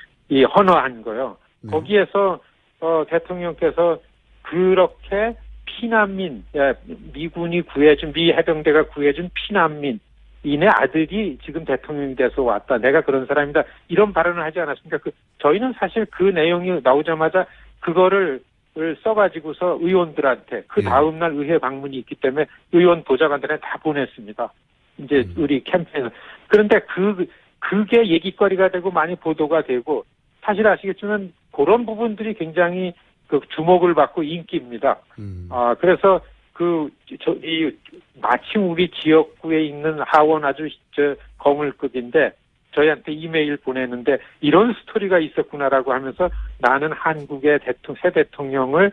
헌화한 거요. 거기에서 대통령께서 그렇게 피난민, 미군이 미 해병대가 구해준 피난민인의 아들이 지금 대통령이 돼서 왔다. 내가 그런 사람이다. 이런 발언을 하지 않았습니까? 저희는 사실 그 내용이 나오자마자 그거를 써가지고서 의원들한테 그 다음날 의회 방문이 있기 때문에 의원 보좌관들한테 다 보냈습니다. 이제 우리 캠페인을. 그런데 그게 얘기거리가 되고 많이 보도가 되고 사실 아시겠지만 그런 부분들이 굉장히 주목을 받고 인기입니다. 그래서 마침 우리 지역구에 있는 하원 아주 거물급인데 저희한테 이메일 보내는데 이런 스토리가 있었구나라고 하면서 나는 한국의 새 대통령을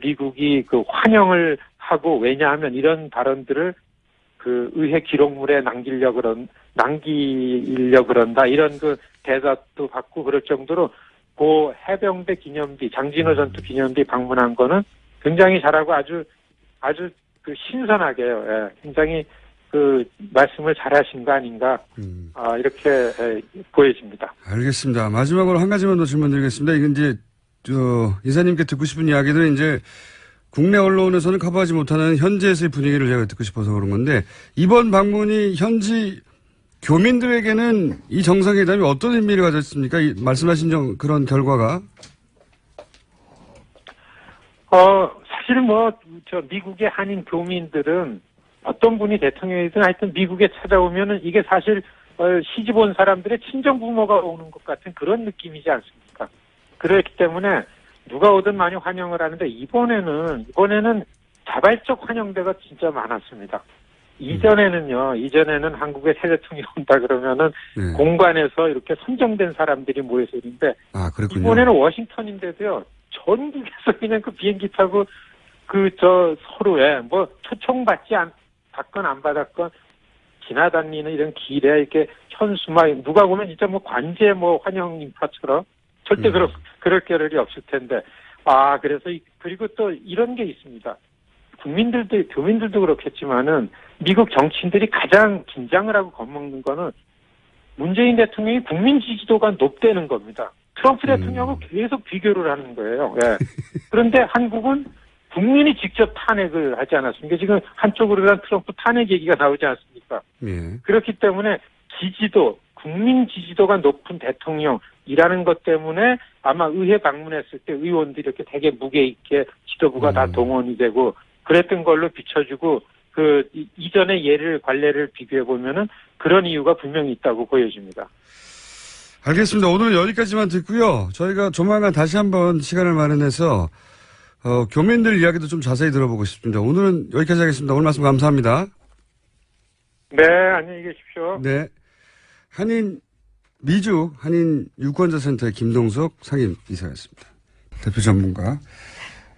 미국이 환영을 하고 왜냐하면 이런 발언들을 의회 기록물에 남기려고 그런다 이런 대답도 받고 그럴 정도로 해병대 기념비 장진호 전투 기념비 방문한 거는 굉장히 잘하고 아주 신선하게요. 굉장히 말씀을 잘하신 거 아닌가 이렇게 보여집니다. 알겠습니다. 마지막으로 한 가지만 더 질문드리겠습니다. 이건 이제 이사님께 듣고 싶은 이야기들은 이제 국내 언론에서는 커버하지 못하는 현지에서의 분위기를 제가 듣고 싶어서 그런 건데 이번 방문이 현지 교민들에게는 이 정상회담이 어떤 의미를 가졌습니까? 말씀하신 그런 결과가? 사실 미국의 한인 교민들은 어떤 분이 대통령이든 하여튼 미국에 찾아오면은 이게 사실 시집 온 사람들의 친정 부모가 오는 것 같은 그런 느낌이지 않습니까? 그렇기 때문에 누가 오든 많이 환영을 하는데 이번에는 자발적 환영대가 진짜 많았습니다. 이전에는 한국에 새 대통령이 온다 그러면은 네. 공관에서 이렇게 선정된 사람들이 모여서 있는데 그렇군요. 이번에는 워싱턴인데도요. 전국에서 그냥 그 비행기 타고 서로에 뭐 초청받지 받건 안 받았건 지나다니는 이런 길에 이렇게 현수막 누가 보면 진짜 뭐 관제 환영 인파처럼 절대 그럴 겨를이 없을 텐데 그래서 그리고 또 이런 게 있습니다. 교민들도 그렇겠지만은 미국 정치인들이 가장 긴장을 하고 겁먹는 거는 문재인 대통령이 국민 지지도가 높다는 겁니다. 트럼프 대통령하고 계속 비교를 하는 거예요. 예. 그런데 한국은 국민이 직접 탄핵을 하지 않았습니까? 지금 한쪽으로는 트럼프 탄핵 얘기가 나오지 않습니까? 예. 그렇기 때문에 국민 지지도가 높은 대통령이라는 것 때문에 아마 의회 방문했을 때 의원들이 이렇게 되게 무게 있게 지도부가 다 동원이 되고 그랬던 걸로 비춰주고 이전의 관례를 비교해 보면은 그런 이유가 분명히 있다고 보여집니다. 알겠습니다. 오늘은 여기까지만 듣고요. 저희가 조만간 다시 한번 시간을 마련해서 교민들 이야기도 좀 자세히 들어보고 싶습니다. 오늘은 여기까지 하겠습니다. 오늘 말씀 감사합니다. 네, 안녕히 계십시오. 네. 미주 한인 유권자센터의 김동석 상임이사였습니다. 대표 전문가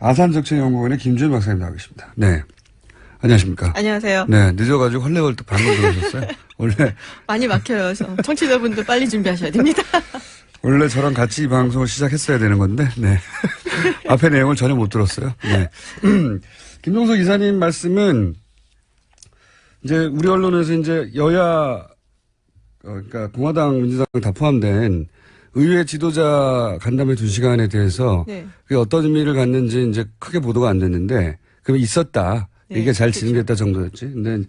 아산정책연구원의 김주현 박사님 나와 계십니다. 네. 안녕하십니까. 안녕하세요. 네. 늦어가지고 헐레벌떡 방금 들어오셨어요. 원래. 많이 막혀요. 청취자분들 빨리 준비하셔야 됩니다. 원래 저랑 같이 이 방송을 시작했어야 되는 건데, 네. 앞에 내용을 전혀 못 들었어요. 네. 김동석 이사님 말씀은 이제 우리 언론에서 이제 여야, 그러니까 공화당, 민주당 다 포함된 의회 지도자 간담회 2시간에 대해서 네. 그게 어떤 의미를 갖는지 이제 크게 보도가 안 됐는데, 그럼 있었다. 네, 이게 잘 진행됐다 정도였지. 근데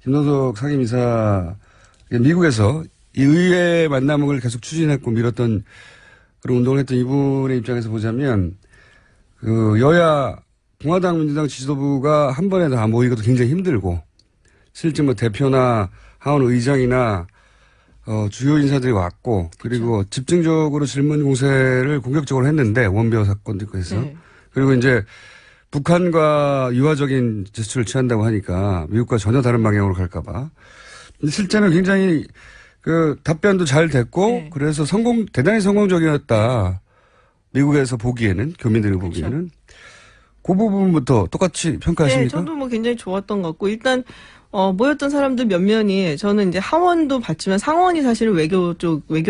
김동석 상임이사 미국에서 이 의회 만남을 계속 추진했고 밀었던 그런 운동을 했던 이분의 입장에서 보자면 여야 공화당 민주당 지도부가 한 번에 다 모이기도 굉장히 힘들고 실제 대표나 하원 의장이나 주요 인사들이 왔고 그리고 그렇죠. 집중적으로 질문 공세를 공격적으로 했는데 원베어 사건도 있고 해서 네. 그리고 이제 북한과 유화적인 제스처를 취한다고 하니까 미국과 전혀 다른 방향으로 갈까 봐. 근데 실제는 굉장히 답변도 잘 됐고 네. 그래서 대단히 성공적이었다. 미국에서 보기에는 교민들이 보기에는. 그 부분부터 똑같이 평가하십니까? 네, 저도 굉장히 좋았던 것 같고 일단 모였던 사람들 몇몇이 저는 이제 하원도 봤지만 상원이 사실은 외교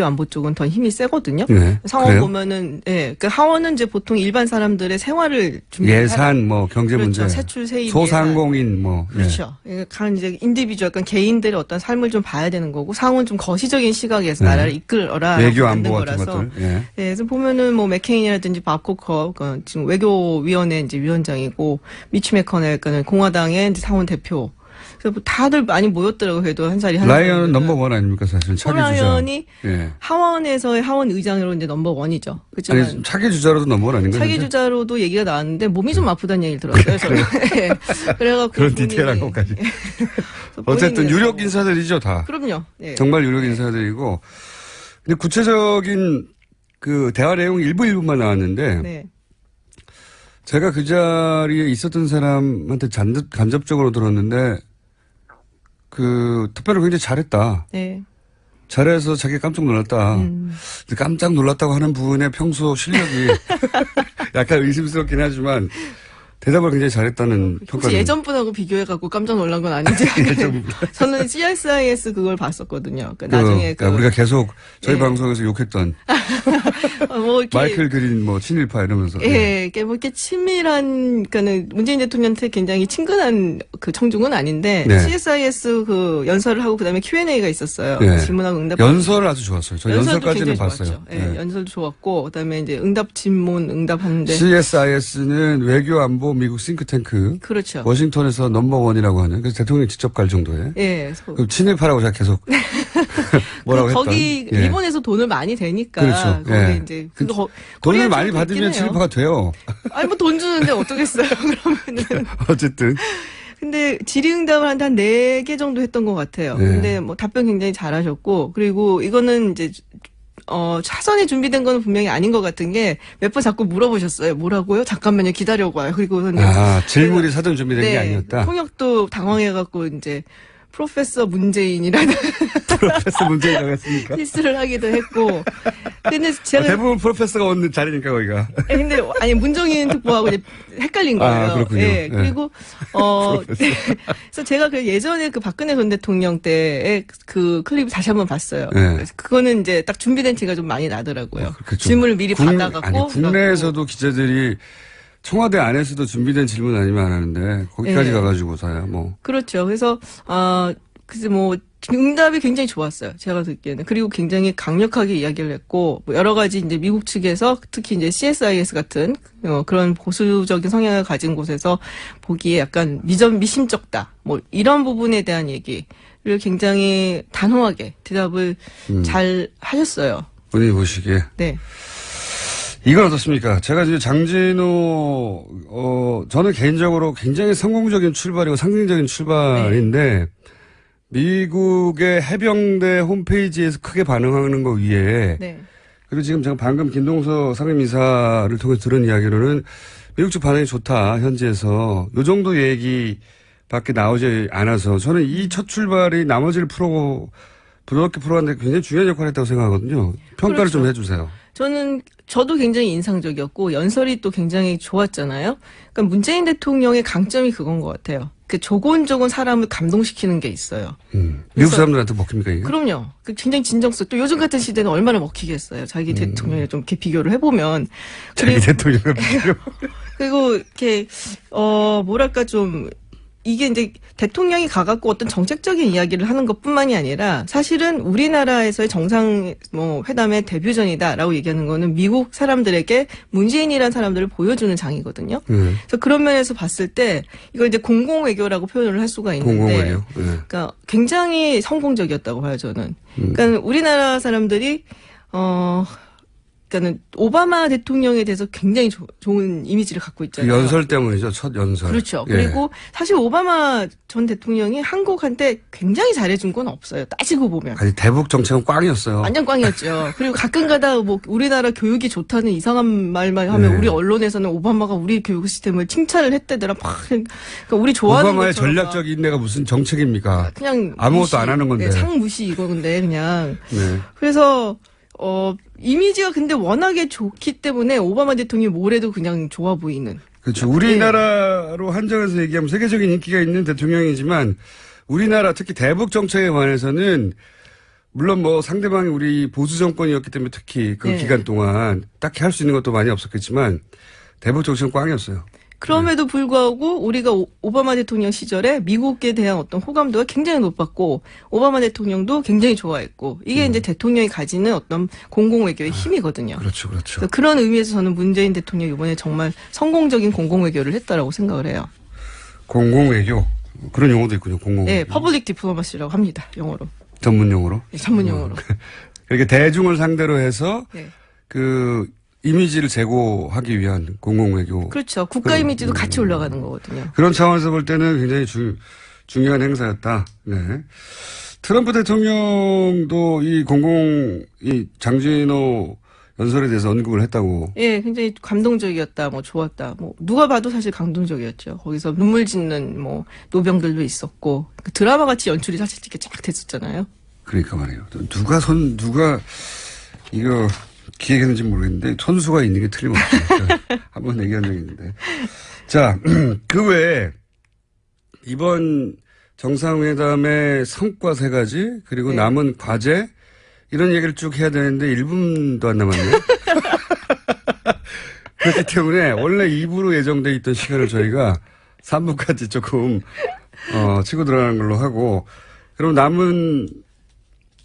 안보 쪽은 더 힘이 세거든요. 네, 상원 그래요? 보면은 그 하원은 이제 보통 일반 사람들의 생활을 예산 경제 문제, 그렇죠. 세출 세입 소상공인 그렇죠. 간 이제 인디비주 약간 개인들의 어떤 삶을 좀 봐야 되는 거고 상원 좀 거시적인 시각에서 네. 나라를 이끌어라 외교 만든 안보 같은 거라서. 것들. 예. 네, 그래서 보면은 맥케인이라든지 밥 코커 지금 외교위원회 이제 위원장이고 미치 메커넬 공화당의 이제 상원 대표. 그래서 다들 많이 모였더라고요. 그래도 한 자리 라이언은 넘버원 아닙니까 사실 차기 주자. 라이언이 예. 하원에서의 하원 의장으로 이제 넘버원이죠. 그렇지만 아니 차기 주자로도 넘버원 아닌가요? 차기 주자로도 얘기가 나왔는데 몸이 좀 아프다는 얘기를 들었어요. 저는. 네. 그래갖고 그런 디테일한 것까지. 어쨌든 유력 인사들이죠 다. 그럼요. 네. 정말 유력 인사들이고. 근데 구체적인 대화 내용 일부만 나왔는데. 네. 제가 그 자리에 있었던 사람한테 간접적으로 들었는데 투표를 굉장히 잘했다. 네. 잘해서 자기가 깜짝 놀랐다. 근데 깜짝 놀랐다고 하는 분의 평소 실력이 약간 의심스럽긴 하지만 대답을 굉장히 잘했다는 평가를. 혹시 예전분하고 비교해갖고 깜짝 놀란 건 아닌지. 저는 CSIS 그걸 봤었거든요. 나중에 우리가 계속 저희 예. 방송에서 욕했던 마이클 그린 친일파 이러면서. 예, 이렇게 친밀한, 그러니까는 문재인 대통령한테 굉장히 친근한 청중은 아닌데, 네. CSIS 연설을 하고 그다음에 Q&A가 있었어요. 네. 질문하고 응답. 연설을 아주 좋았어요. 저 연설도 연설까지는 굉장히 봤어요. 좋았죠. 예, 네. 연설도 좋았고, 그다음에 이제 응답하는데. CSIS는 외교 안보 미국 싱크탱크. 그렇죠. 워싱턴에서 넘버원이라고 하는. 그래서 대통령이 직접 갈 정도에. 예. 그럼 친일파라고 제가 계속 뭐라고 했던. 거기 예. 일본에서 돈을 많이 되니까. 그렇죠. 거기 예. 이제 돈을 많이 받으면 친일파가 돼요. 아니 돈 주는데 어쩌겠어요. 그러면은. 어쨌든. 근데 질의응답을 한 4개 정도 했던 것 같아요. 네. 근데 뭐 답변 굉장히 잘하셨고, 그리고 이거는 이제 사전에 준비된 거는 분명히 아닌 것 같은 게 몇 번 자꾸 물어보셨어요. 뭐라고요? 잠깐만요. 기다려봐요. 그리고 질문이 사전 준비된 게 아니었다. 통역도 당황해갖고 이제 프로페서 문재인이라는 프로페서 문재인이라고 했습니까? 실수를 하기도 했고. 근데 제가 대부분 프로페서가 오는 자리니까 거기가. 근데 아니 문정인 특보하고 이제 헷갈린 거예요. 그렇군요. 예. 그리고 그래서 제가 그 예전에 그 박근혜 전 대통령 때의 그 클립 다시 한번 봤어요. 네. 그거는 이제 딱 준비된 티가 좀 많이 나더라고요. 질문을 미리 받아갖고. 아니, 국내에서도 기자들이 청와대 안에서도 준비된 질문 아니면 안 하는데 거기까지 가가지고서야 뭐. 그렇죠. 그래서 글쎄 뭐 응답이 굉장히 좋았어요. 제가 듣기에는. 그리고 굉장히 강력하게 이야기를 했고 뭐 여러 가지 이제 미국 측에서 특히 이제 CSIS 같은 그런 보수적인 성향을 가진 곳에서 보기에 약간 미심쩍다. 뭐 이런 부분에 대한 얘기를 굉장히 단호하게 대답을 잘 하셨어요. 본인이 보시기에. 네. 이건 어떻습니까? 제가 이제 장진호, 저는 개인적으로 굉장히 성공적인 출발이고 상징적인 출발인데, 미국의 해병대 홈페이지에서 크게 반응하는 거 위에, 네. 그리고 지금 제가 방금 김동서 상임이사를 통해서 들은 이야기로는 미국 측 반응이 좋다, 현지에서. 요 정도 얘기밖에 나오지 않아서, 저는 이 첫 출발이 나머지를 부드럽게 풀어가는데 굉장히 중요한 역할을 했다고 생각하거든요. 평가를 그렇죠. 좀 해주세요. 저도 굉장히 인상적이었고 연설이 또 굉장히 좋았잖아요. 그러니까 문재인 대통령의 강점이 그건 것 같아요. 그 조곤조곤 사람을 감동시키는 게 있어요. 미국 사람들한테 먹힙니까 이게? 그럼요. 굉장히 진정성. 또 요즘 같은 시대는 얼마나 먹히겠어요. 자기 대통령에 좀 이렇게 비교를 해보면. 자기 대통령을 비교. 그리고 이렇게 뭐랄까 좀. 이게 이제 대통령이 가갖고 어떤 정책적인 이야기를 하는 것뿐만이 아니라 사실은 우리나라에서의 정상 회담의 데뷔전이다라고 얘기하는 거는 미국 사람들에게 문재인이라는 사람들을 보여주는 장이거든요. 그래서 그런 면에서 봤을 때 이걸 이제 공공외교라고 표현을 할 수가 있는데, 공공외교. 그러니까 굉장히 성공적이었다고 봐요 저는. 그러니까 우리나라 사람들이 그러니까는 오바마 대통령에 대해서 굉장히 좋은 이미지를 갖고 있잖아요. 그 연설 때문이죠. 첫 연설. 그렇죠. 예. 그리고 사실 오바마 전 대통령이 한국한테 굉장히 잘해준 건 없어요. 따지고 보면. 아니 대북 정책은 꽝이었어요. 완전 꽝이었죠. 그리고 가끔가다 뭐 우리나라 교육이 좋다는 이상한 말만 하면 우리 언론에서는 오바마가 우리 교육 시스템을 칭찬을 했대더라. 그러니까 우리 좋아하는 오바마의 것처럼 전략적 인내가 무슨 정책입니까? 그냥 아무것도 무시, 안 하는 건데. 네, 상무시 이거근데 그냥. 네. 그래서 이미지가 근데 워낙에 좋기 때문에 오바마 대통령이 뭘 해도 그냥 좋아 보이는. 그렇죠. 우리나라로 한정해서 얘기하면 세계적인 인기가 있는 대통령이지만 우리나라 특히 대북 정책에 관해서는 물론 뭐 상대방이 우리 보수 정권이었기 때문에 특히 그 기간 동안 딱히 할 수 있는 것도 많이 없었겠지만 대북 정책은 꽝이었어요. 그럼에도 불구하고 우리가 오바마 대통령 시절에 미국에 대한 어떤 호감도가 굉장히 높았고 오바마 대통령도 굉장히 좋아했고 이게 이제 대통령이 가지는 어떤 공공외교의 힘이거든요. 그렇죠. 그렇죠. 그런 의미에서 저는 문재인 대통령이 이번에 정말 성공적인 공공외교를 했다라고 생각을 해요. 공공외교. 그런 용어도 있군요. 공공외교. 네, 퍼블릭 디플로마시라고 합니다. 영어로. 전문 용어로. 네, 전문 용어로. 이렇게 대중을 상대로 해서 네. 그 이미지를 제고하기 위한 공공외교. 그렇죠. 국가 이미지도 같이 올라가는 거거든요. 그런 차원에서 볼 때는 굉장히 중요한 행사였다. 네. 트럼프 대통령도 이 장진호 연설에 대해서 언급을 했다고. 예, 굉장히 감동적이었다, 좋았다. 누가 봐도 사실 감동적이었죠. 거기서 눈물 짓는 노병들도 있었고, 그 드라마 같이 연출이 사실 이렇게 쫙 됐었잖아요. 그러니까 말이에요. 누가 이거 기획했는지 모르겠는데, 선수가 있는 게 틀림없어요. 한번 얘기한 적이 있는데. 자, 그 외에, 이번 정상회담의 성과 3가지, 그리고 네. 남은 과제, 이런 얘기를 쭉 해야 되는데 1분도 안 남았네요. 그렇기 때문에 원래 2부로 예정돼 있던 시간을 저희가 3부까지 조금 치고 들어가는 걸로 하고 그럼 남은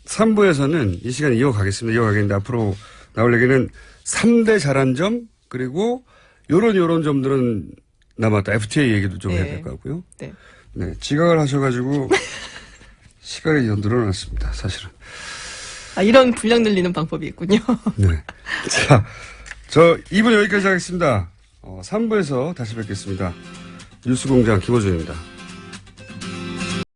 3부에서는 이 시간 이어가겠는데 앞으로 나올 얘기는 3대 잘한 점 그리고 요런 점들은 남았다. FTA 얘기도 좀 해야 될 것 같고요. 네. 네, 지각을 하셔가지고 시간이 늘어났습니다. 사실은. 이런 분량 늘리는 방법이 있군요. 네. 자, 저 2부 여기까지 하겠습니다. 3부에서 다시 뵙겠습니다. 뉴스공장 김호준입니다.